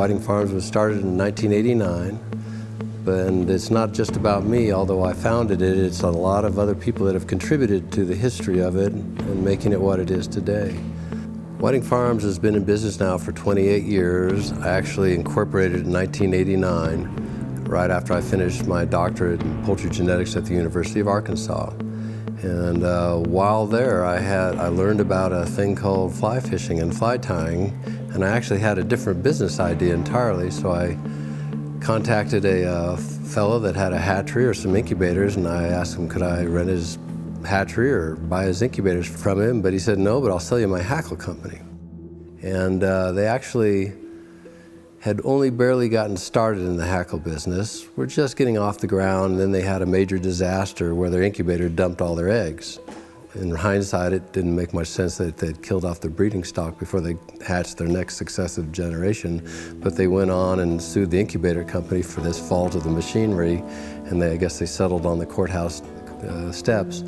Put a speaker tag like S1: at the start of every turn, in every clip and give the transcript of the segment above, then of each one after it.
S1: Whiting Farms was started in 1989, and it's not just about me, although I founded it. It's a lot of other people that have contributed to the history of it and making it what it is today. Whiting Farms has been in business now for 28 years. I actually incorporated in 1989, right after I finished my doctorate in poultry genetics at the University of Arkansas. And while there, I learned about a thing called fly fishing and fly tying, and I actually had a different business idea entirely. So I contacted a fellow that had a hatchery or some incubators, and I asked him, could I rent his hatchery or buy his incubators from him? But he said, no, but I'll sell you my hackle company. And they actually had only barely gotten started in the hackle business. We're just getting off the ground, and then they had a major disaster where their incubator dumped all their eggs. In hindsight, it didn't make much sense that they'd killed off their breeding stock before they hatched their next successive generation. But they went on and sued the incubator company for this fault of the machinery, and I guess they settled on the courthouse steps.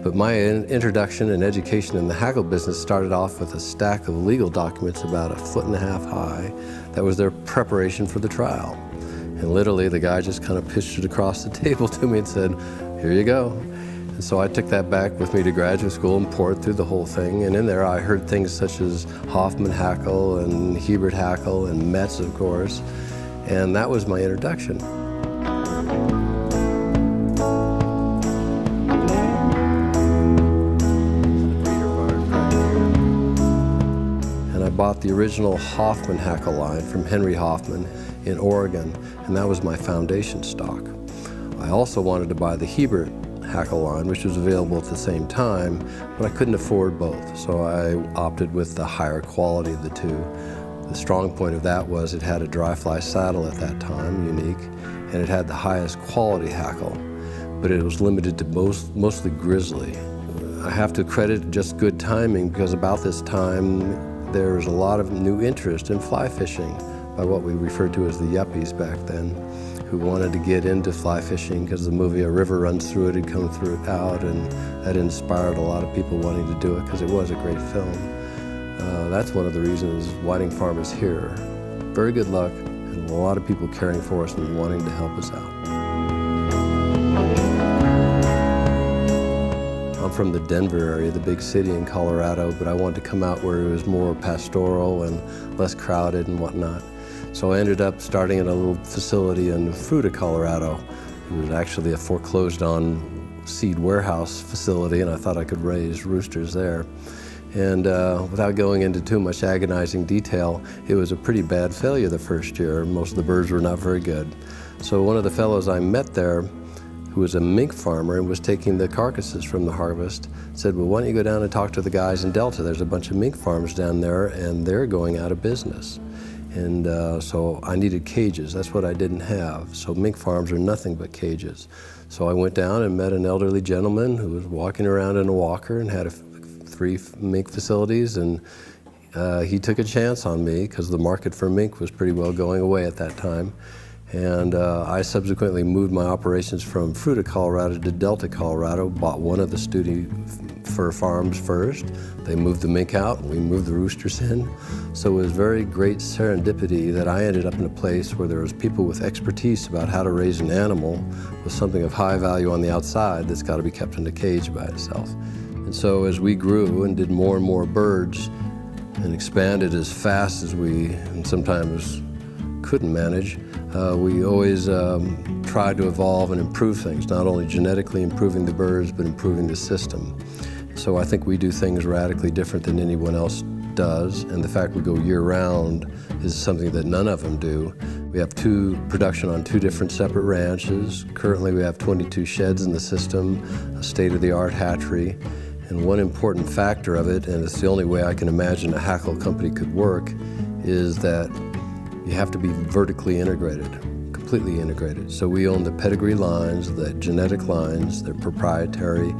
S1: But my introduction and education in the hackle business started off with a stack of legal documents about 1.5 feet high. That was their preparation for the trial. And literally the guy just kind of pitched it across the table to me and said, here you go. And so I took that back with me to graduate school and poured through the whole thing. And in there I heard things such as Hoffman hackle and Hebert hackle and Metz, of course. And that was my introduction. I bought the original Hoffman hackle line from Henry Hoffman in Oregon, and that was my foundation stock. I also wanted to buy the Hebert hackle line, which was available at the same time, but I couldn't afford both, so I opted with the higher quality of the two. The strong point of that was it had a dry fly saddle at that time, unique, and it had the highest quality hackle, but it was limited to mostly grizzly. I have to credit just good timing, because about this time there was a lot of new interest in fly fishing by what we referred to as the yuppies back then, who wanted to get into fly fishing because the movie A River Runs Through It had come out, and that inspired a lot of people wanting to do it because it was a great film. That's one of the reasons Whiting Farm is here. Very good luck, and a lot of people caring for us and wanting to help us out. I'm from the Denver area, the big city in Colorado, but I wanted to come out where it was more pastoral and less crowded and whatnot. So I ended up starting at a little facility in Fruita, Colorado. It was actually a foreclosed on seed warehouse facility, and I thought I could raise roosters there. And without going into too much agonizing detail, it was a pretty bad failure the first year. Most of the birds were not very good. So one of the fellows I met there, who was a mink farmer and was taking the carcasses from the harvest, said, well, why don't you go down and talk to the guys in Delta? There's a bunch of mink farms down there, and they're going out of business. And so I needed cages. That's what I didn't have. So mink farms are nothing but cages. So I went down and met an elderly gentleman who was walking around in a walker and had 3 mink facilities, and he took a chance on me because the market for mink was pretty well going away at that time. And I subsequently moved my operations from Fruita, Colorado to Delta, Colorado, bought one of the Studi fur farms first. They moved the mink out, and we moved the roosters in. So it was very great serendipity that I ended up in a place where there was people with expertise about how to raise an animal with something of high value on the outside that's got to be kept in a cage by itself. And so as we grew and did more and more birds and expanded as fast as we, and sometimes couldn't manage, we always tried to evolve and improve things, not only genetically improving the birds, but improving the system. So I think we do things radically different than anyone else does, and the fact we go year-round is something that none of them do. We have production on 2 different separate ranches. Currently we have 22 sheds in the system, a state-of-the-art hatchery, and one important factor of it, and it's the only way I can imagine a hackle company could work, is that you have to be vertically integrated, completely integrated. So we own the pedigree lines, the genetic lines, they're proprietary.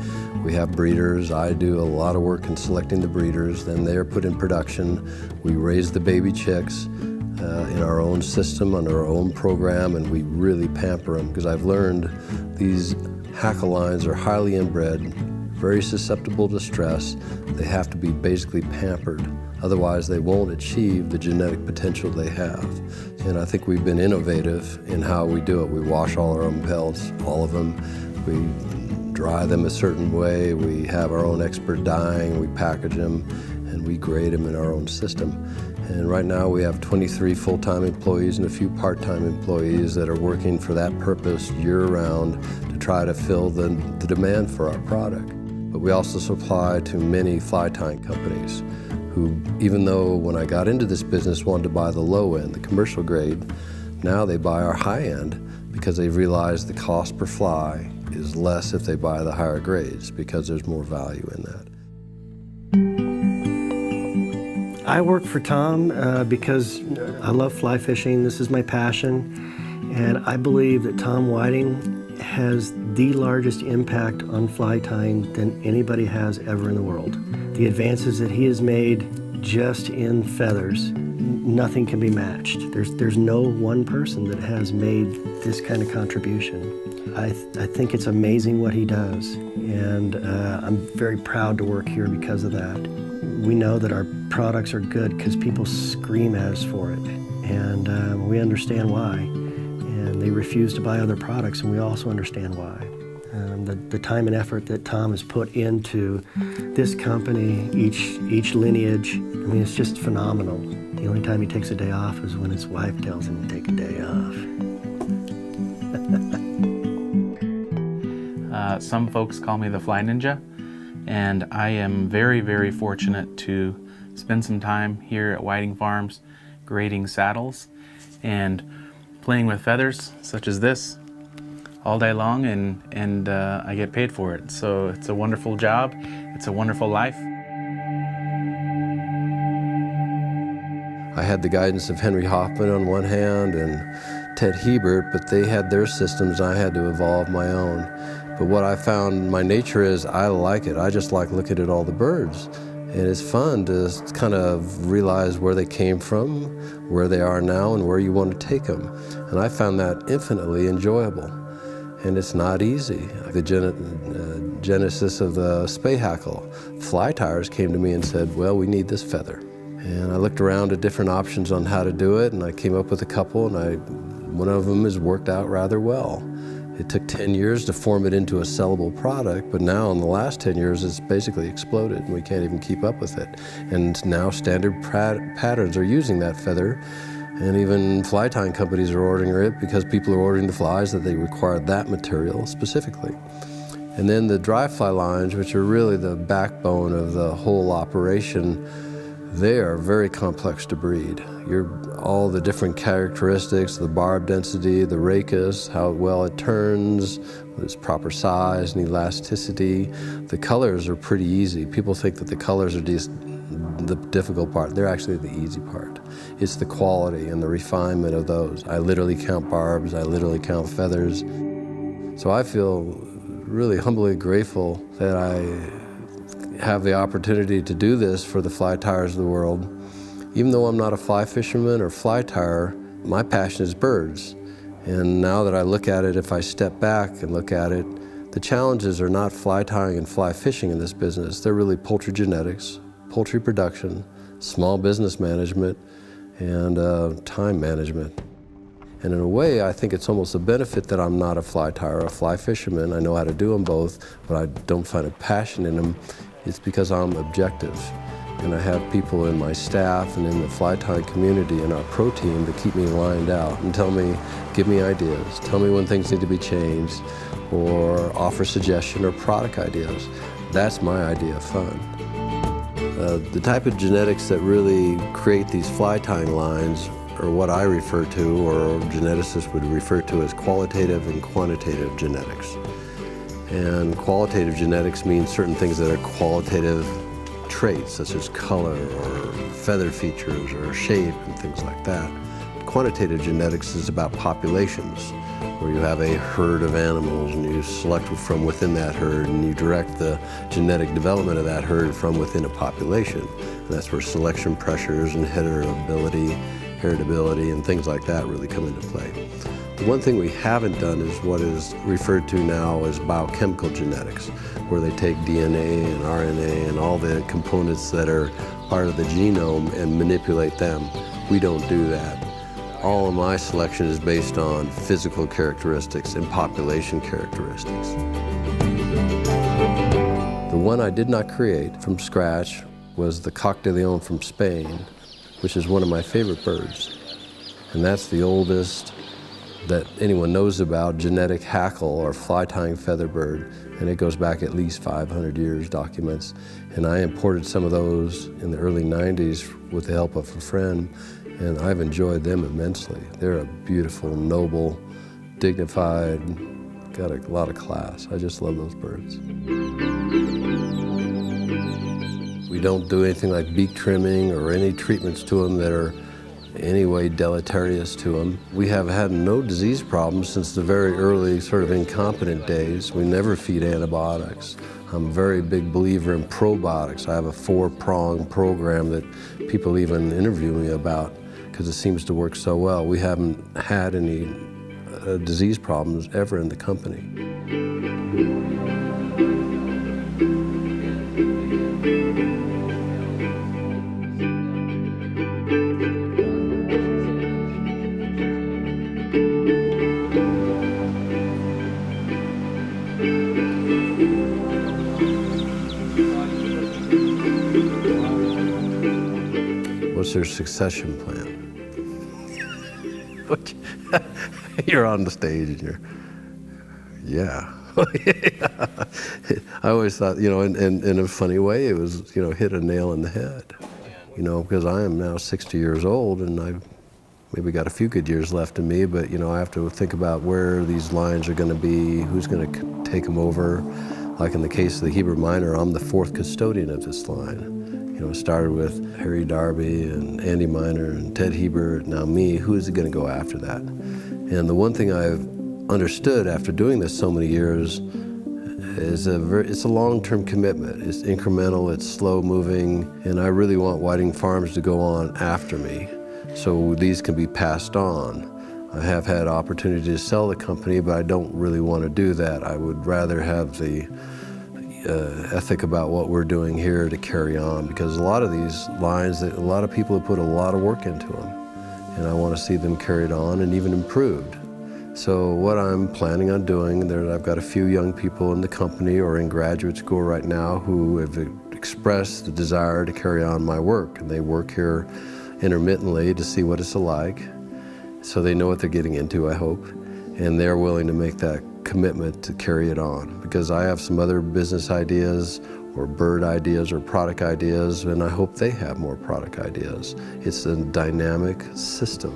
S1: We have breeders. I do a lot of work in selecting the breeders, then they're put in production. We raise the baby chicks in our own system, under our own program, and we really pamper them, because I've learned these hackle lines are highly inbred, very susceptible to stress. They have to be basically pampered. Otherwise, they won't achieve the genetic potential they have. And I think we've been innovative in how we do it. We wash all our own pelts, all of them. We dry them a certain way. We have our own expert dyeing. We package them, and we grade them in our own system. And right now we have 23 full-time employees and a few part-time employees that are working for that purpose year-round to try to fill the demand for our product. But we also supply to many fly tying companies who, even though when I got into this business wanted to buy the low end, the commercial grade, now they buy our high end because they've realized the cost per fly is less if they buy the higher grades because there's more value in that.
S2: I work for Tom because I love fly fishing. This is my passion. And I believe that Tom Whiting has the largest impact on fly tying than anybody has ever in the world. The advances that he has made just in feathers, nothing can be matched. There's no one person that has made this kind of contribution. I think it's amazing what he does. And I'm very proud to work here because of that. We know that our products are good because people scream at us for it, and we understand why. And they refuse to buy other products, and we also understand why. The time and effort that Tom has put into this company, each lineage, I mean, it's just phenomenal. The only time he takes a day off is when his wife tells him to take a day off.
S3: Some folks call me the Fly Ninja. And I am very, very fortunate to spend some time here at Whiting Farms grading saddles and playing with feathers such as this all day long, and I get paid for it. So it's a wonderful job. It's a wonderful life.
S1: I had the guidance of Henry Hoffman on one hand and Ted Hebert, but they had their systems. I had to evolve my own. But what I found my nature is I like it. I just like looking at all the birds. And it's fun to kind of realize where they came from, where they are now, and where you want to take them. And I found that infinitely enjoyable. And it's not easy. The genesis of the spay hackle. Fly tyers came to me and said, well, we need this feather. And I looked around at different options on how to do it, and I came up with a couple, and one of them has worked out rather well. It took 10 years to form it into a sellable product, but now in the last 10 years it's basically exploded and we can't even keep up with it. And now standard patterns are using that feather, and even fly tying companies are ordering it because people are ordering the flies that they require that material specifically. And then the dry fly lines, which are really the backbone of the whole operation, they are very complex to breed. All the different characteristics, the barb density, the rachis, how well it turns, its proper size and elasticity. The colors are pretty easy. People think that the colors are just the difficult part. They're actually the easy part. It's the quality and the refinement of those. I literally count barbs, I literally count feathers. So I feel really humbly grateful that I have the opportunity to do this for the fly tyers of the world. Even though I'm not a fly fisherman or fly tyer, my passion is birds. And now that I look at it, if I step back and look at it, the challenges are not fly tying and fly fishing in this business. They're really poultry genetics, poultry production, small business management, and time management. And in a way, I think it's almost a benefit that I'm not a fly tyer or a fly fisherman. I know how to do them both, but I don't find a passion in them. It's because I'm objective. And I have people in my staff and in the fly tying community and our pro team to keep me lined out and tell me, give me ideas, tell me when things need to be changed, or offer suggestion or product ideas. That's my idea of fun. The type of genetics that really create these fly tying lines are what I refer to, or geneticists would refer to, as qualitative and quantitative genetics. And qualitative genetics means certain things that are qualitative traits, such as color or feather features or shape and things like that. Quantitative genetics is about populations, where you have a herd of animals and you select from within that herd and you direct the genetic development of that herd from within a population. And that's where selection pressures and heritability and things like that really come into play. The one thing we haven't done is what is referred to now as biochemical genetics, where they take DNA and RNA and all the components that are part of the genome and manipulate them. We don't do that. All of my selection is based on physical characteristics and population characteristics. The one I did not create from scratch was the coq de leon from Spain, which is one of my favorite birds. And that's the oldest that anyone knows about genetic hackle or fly-tying feather bird, and it goes back at least 500 years, documents. And I imported some of those in the early 90s with the help of a friend, and I've enjoyed them immensely. They're a beautiful, noble, dignified, got a lot of class. I just love those birds. We don't do anything like beak trimming or any treatments to them that are any way deleterious to them. We have had no disease problems since the very early sort of incompetent days. We never feed antibiotics. I'm a very big believer in probiotics. I have a 4-prong program that people even interview me about because it seems to work so well. We haven't had any disease problems ever in the company. What's their succession plan? You're on the stage and you're, yeah. I always thought, you know, in a funny way, it was, you know, hit a nail in the head. You know, because I am now 60 years old and I've maybe got a few good years left in me, but, you know, I have to think about where these lines are going to be, who's going to take them over. Like in the case of the Heber Minor, I'm the 4th custodian of this line. You know, it started with Harry Darby and Andy Minor and Ted Hebert, now me. Who is going to go after that? And the one thing I've understood after doing this so many years is it's a long-term commitment. It's incremental, it's slow-moving, and I really want Whiting Farms to go on after me so these can be passed on. I have had opportunity to sell the company, but I don't really want to do that. I would rather have the ethic about what we're doing here to carry on, because a lot of these lines, a lot of people have put a lot of work into them, and I want to see them carried on and even improved. So what I'm planning on doing, I've got a few young people in the company or in graduate school right now who have expressed the desire to carry on my work, and they work here intermittently to see what it's like, so they know what they're getting into, I hope, and they're willing to make that commitment to carry it on, because I have some other business ideas or bird ideas or product ideas, and I hope they have more product ideas. It's a dynamic system,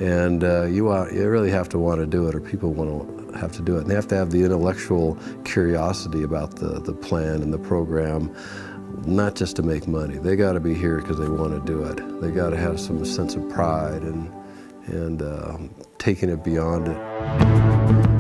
S1: and you really have to want to do it, or people want to have to do it, and they have to have the intellectual curiosity about the plan and the program, not just to make money. They got to be here because they want to do it. They got to have some sense of pride and taking it beyond it.